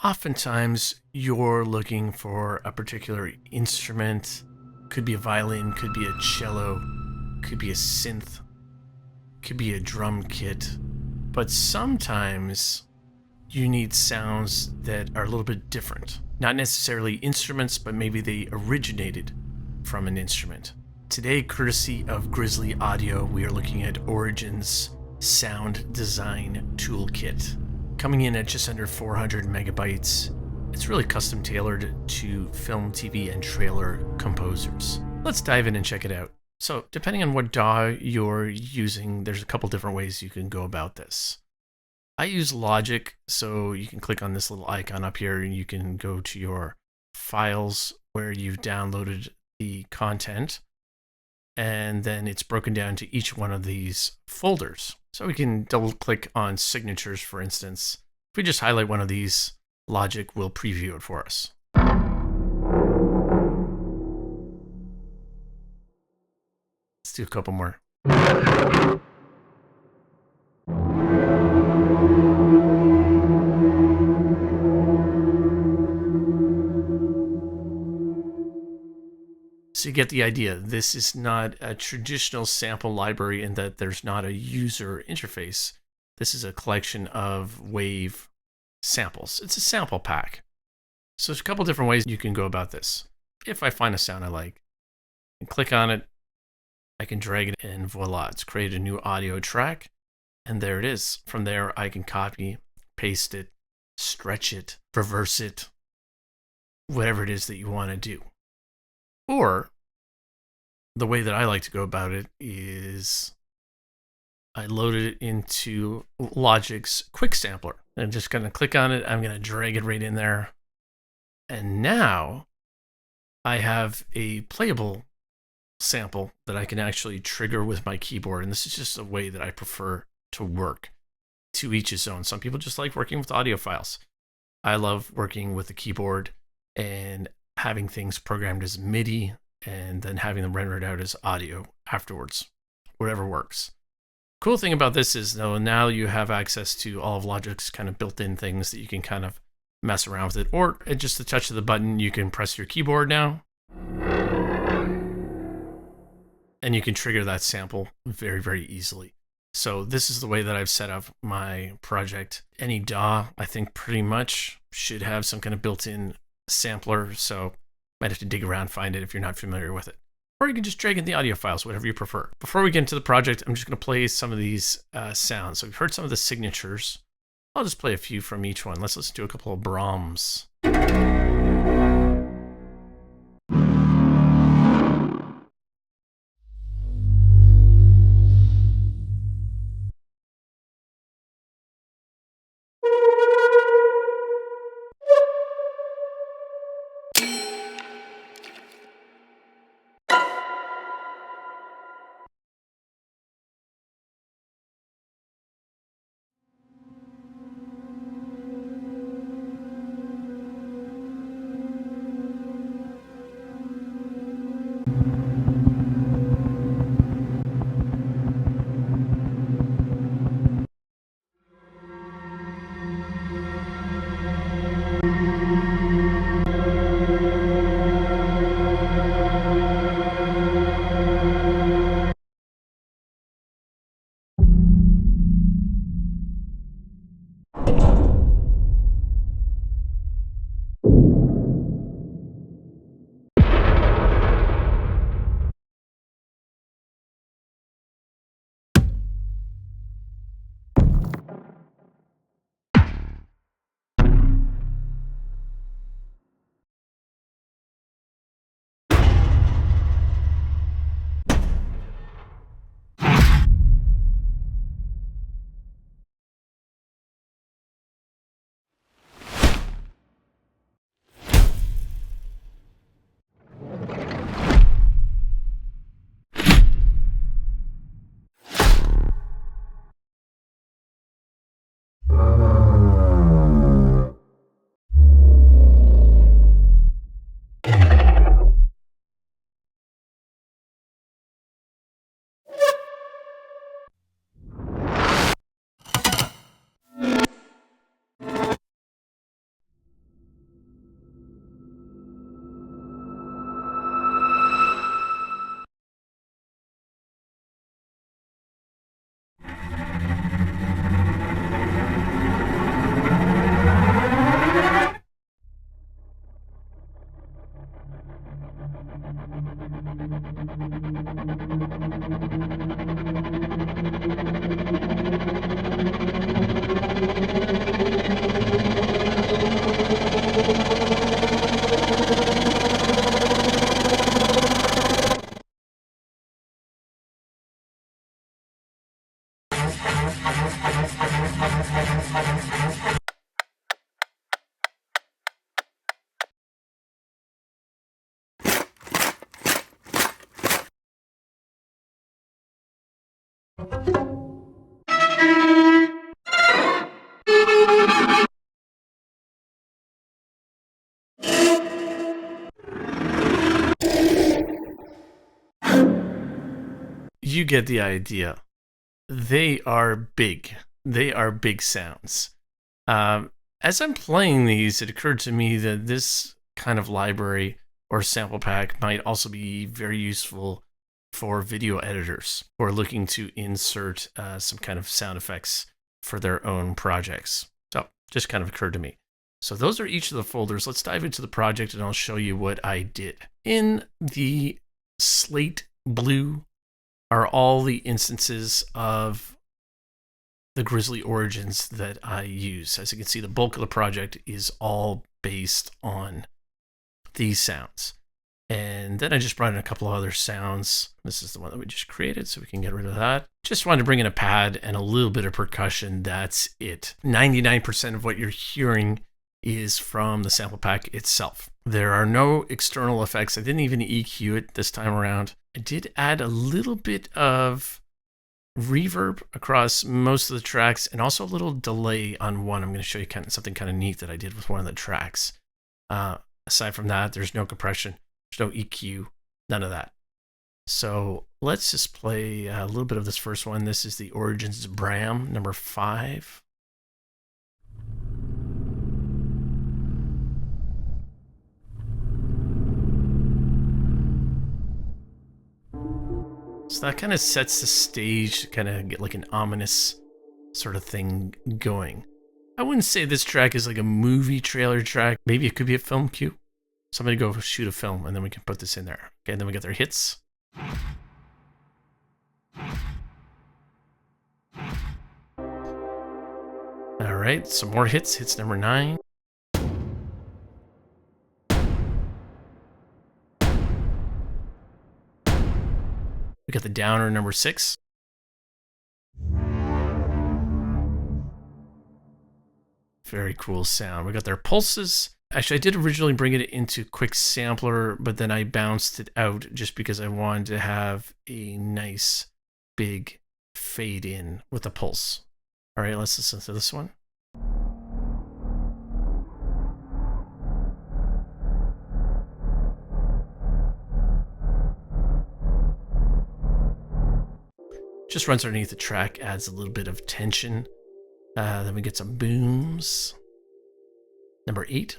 Oftentimes, you're looking for a particular instrument. Could be a violin, could be a cello, could be a synth, could be a drum kit. But sometimes you need sounds that are a little bit different. Not necessarily instruments, but maybe they originated from an instrument. Today, courtesy of Grizzly Audio, we are looking at Origins Sound Design Toolkit. Coming in at just under 400 megabytes, it's really custom tailored to film, TV, and trailer composers. Let's dive in and check it out. So, depending on what DAW you're using, there's a couple different ways you can go about this. I use Logic, so you can click on this little icon up here and you can go to your files where you've downloaded the content, and then it's broken down to each one of these folders. So we can double click on signatures, for instance. If we just highlight one of these, Logic will preview it for us. Let's do a couple more. So you get the idea. This is not a traditional sample library in that there's not a user interface. This is a collection of wave samples. It's a sample pack. So there's a couple different ways you can go about this. If I find a sound I like, and click on it, I can drag it, and voila, it's created a new audio track, and there it is. From there, I can copy, paste it, stretch it, reverse it, whatever it is that you want to do. Or the way that I like to go about it is I load it into Logic's Quick Sampler. I'm just going to click on it. I'm going to drag it right in there. And now I have a playable sample that I can actually trigger with my keyboard. And this is just a way that I prefer to work. To each his own. Some people just like working with audio files. I love working with the keyboard and having things programmed as MIDI and then having them rendered out as audio afterwards, whatever works. Cool thing about this is, though, now you have access to all of Logic's kind of built-in things that you can kind of mess around with it, or at just a touch of the button, you can press your keyboard now, and you can trigger that sample very, very easily. So this is the way that I've set up my project. Any DAW, I think, pretty much should have some kind of built-in sampler, so might have to dig around, find it if you're not familiar with it. Or you can just drag in the audio files, whatever you prefer. Before we get into the project, I'm just going to play some of these sounds. So we've heard some of the signatures. I'll just play a few from each one. Let's listen to a couple of Brahms. You get the idea. They are big. They are big sounds. As I'm playing these, it occurred to me that this kind of library or sample pack might also be very useful for video editors who are looking to insert some kind of sound effects for their own projects. So just kind of occurred to me. So those are each of the folders. Let's dive into the project and I'll show you what I did. In the slate blue are all the instances of the Grizzly Origins that I use. As you can see, the bulk of the project is all based on these sounds. And then I just brought in a couple of other sounds. This is the one that we just created, so we can get rid of that. Just wanted to bring in a pad and a little bit of percussion. That's it. 99% of what you're hearing is from the sample pack itself. There are no external effects. I didn't even EQ it this time around. I did add a little bit of reverb across most of the tracks and also a little delay on one. I'm going to show you something kind of neat that I did with one of the tracks. Aside from that, there's no compression, there's no EQ, none of that. So let's just play a little bit of this first one. This is the Origins Bram, number 5. So that kind of sets the stage to kind of get like an ominous sort of thing going. I wouldn't say this track is like a movie trailer track. Maybe it could be a film cue. Somebody go shoot a film and then we can put this in there. Okay, and then we get their hits. All right, some more hits. Hits number 9. We got the downer number 6. Very cool sound. We got their pulses. Actually, I did originally bring it into Quick Sampler, but then I bounced it out just because I wanted to have a nice big fade in with the pulse. All right, let's listen to this one. Just runs underneath the track, adds a little bit of tension. Then we get some booms. Number 8.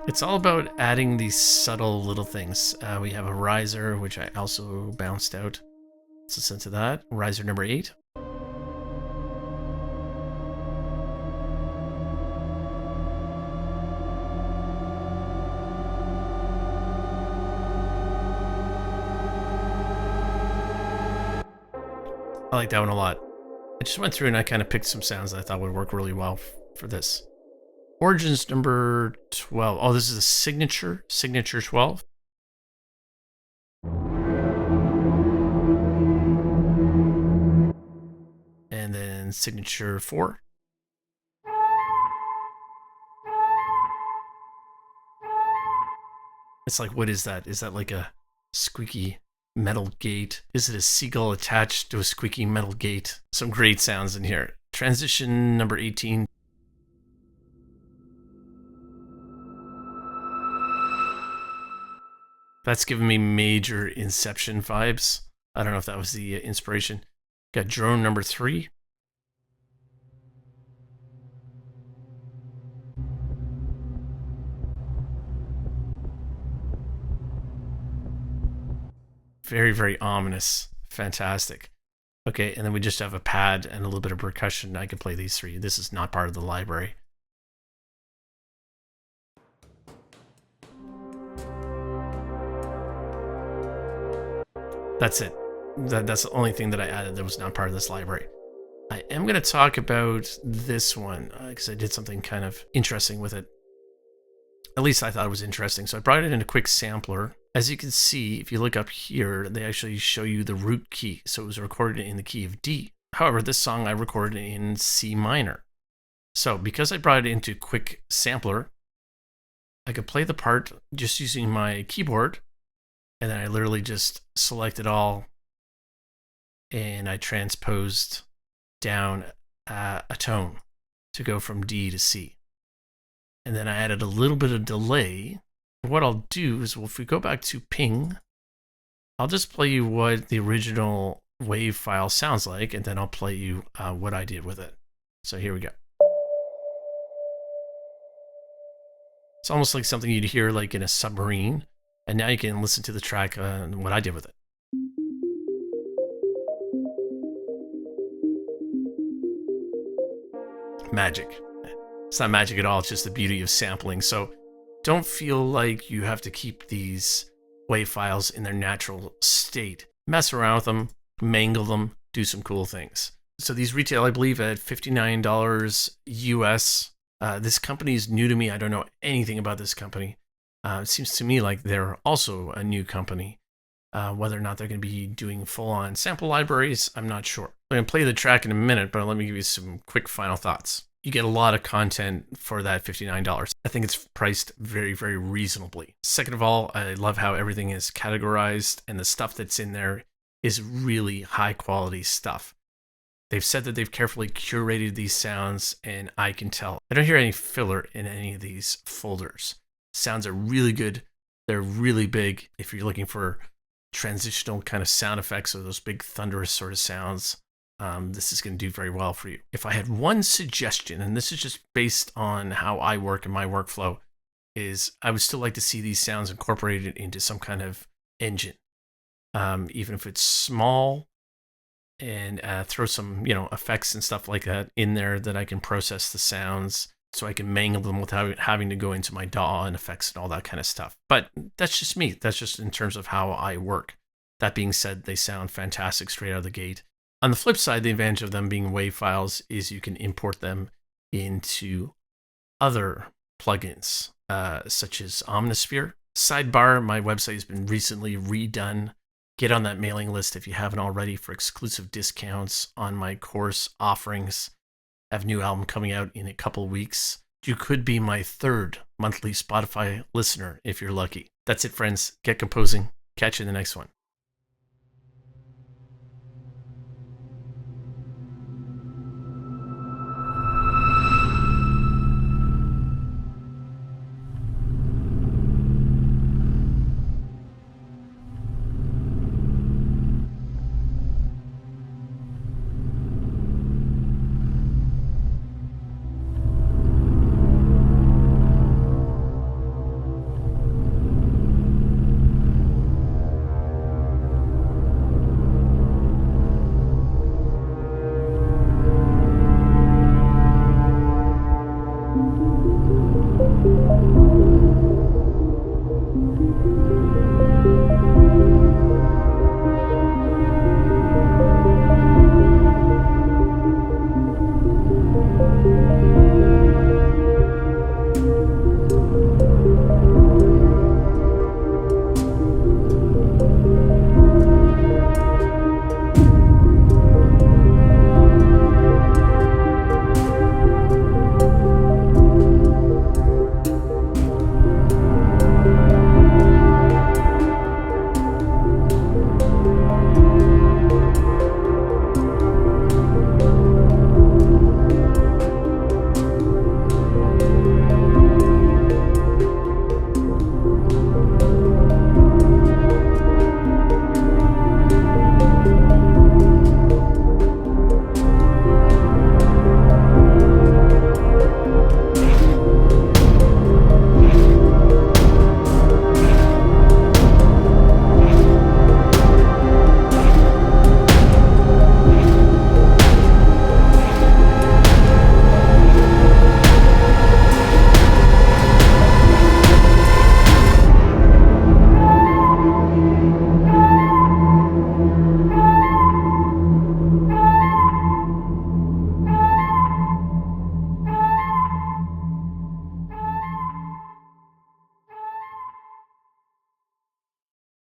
It's all about adding these subtle little things. We have a riser, which I also bounced out. Let's listen to that. Riser number 8. I like that one a lot. I just went through and I kind of picked some sounds that I thought would work really well for this. Origins number 12. Oh, this is a signature 12. And then signature 4. It's like, what is that? Is that like a squeaky metal gate? Is it a seagull attached to a squeaky metal gate? Some great sounds in here. Transition number 18. That's giving me major Inception vibes. I don't know if that was the inspiration. Got drone number 3. Very, very ominous. Fantastic. Okay, and then we just have a pad and a little bit of percussion. I can play these 3. This is not part of the library. That's it. That's the only thing that I added that was not part of this library. I am going to talk about this one because I did something kind of interesting with it. At least I thought it was interesting. So I brought it in a Quick Sampler. As you can see, if you look up here, they actually show you the root key. So it was recorded in the key of D. However, this song I recorded in C minor. So because I brought it into Quick Sampler, I could play the part just using my keyboard, and then I literally just select it all, and I transposed down a tone to go from D to C. And then I added a little bit of delay. What I'll do is, if we go back to ping, I'll just play you what the original wave file sounds like, and then I'll play you what I did with it. So here we go. It's almost like something you'd hear like in a submarine, and now you can listen to the track and what I did with it. Magic. It's not magic at all, it's just the beauty of sampling. So don't feel like you have to keep these wave files in their natural state. Mess around with them, mangle them, do some cool things. So these retail, I believe, at $59 US. This company is new to me. I don't know anything about this company. It seems to me like they're also a new company. Whether or not they're going to be doing full-on sample libraries, I'm not sure. I'm going to play the track in a minute, but let me give you some quick final thoughts. You get a lot of content for that $59. I think it's priced very, very reasonably. Second of all, I love how everything is categorized, and the stuff that's in there is really high quality stuff. They've said that they've carefully curated these sounds, and I can tell. I don't hear any filler in any of these folders. Sounds are really good. They're really big. If you're looking for transitional kind of sound effects or those big thunderous sort of sounds, this is going to do very well for you. If I had one suggestion, and this is just based on how I work and my workflow, is I would still like to see these sounds incorporated into some kind of engine, even if it's small, and throw some, effects and stuff like that in there that I can process the sounds so I can mangle them without having to go into my DAW and effects and all that kind of stuff. But that's just me. That's just in terms of how I work. That being said, they sound fantastic straight out of the gate. On the flip side, the advantage of them being WAV files is you can import them into other plugins, such as Omnisphere. Sidebar, my website has been recently redone. Get on that mailing list if you haven't already for exclusive discounts on my course offerings. I have a new album coming out in a couple weeks. You could be my third monthly Spotify listener if you're lucky. That's it, friends. Get composing. Catch you in the next one.